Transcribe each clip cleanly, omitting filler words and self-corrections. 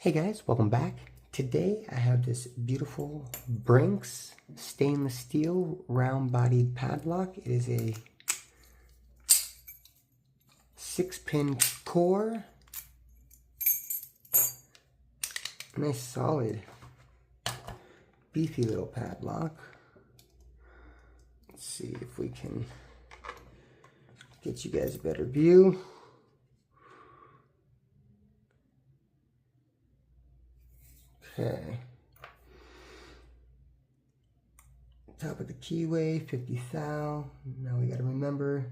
Hey guys, welcome back. Today I have this beautiful Brinks stainless steel round-bodied padlock. It is a 6-pin core. Nice solid beefy little padlock. Let's see if we can get you guys a better view. Okay. Top of the keyway, 50 thou. Now we got to remember,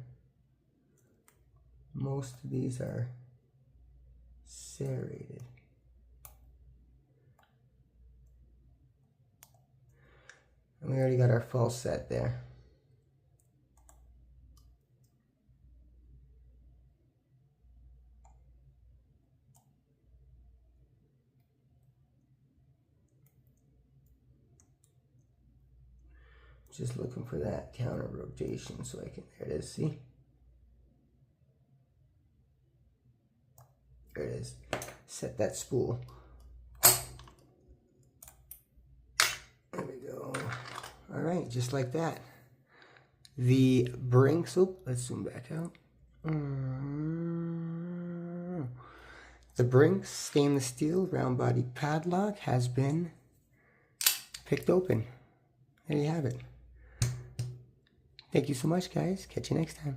most of these are serrated. And we already got our full set there. Just looking for that counter rotation so I can, there it is, see? There it is. Set that spool. There we go. All right, just like that. The Brinks, let's zoom back out. The Brinks stainless steel round body padlock has been picked open. There you have it. Thank you so much, guys. Catch you next time.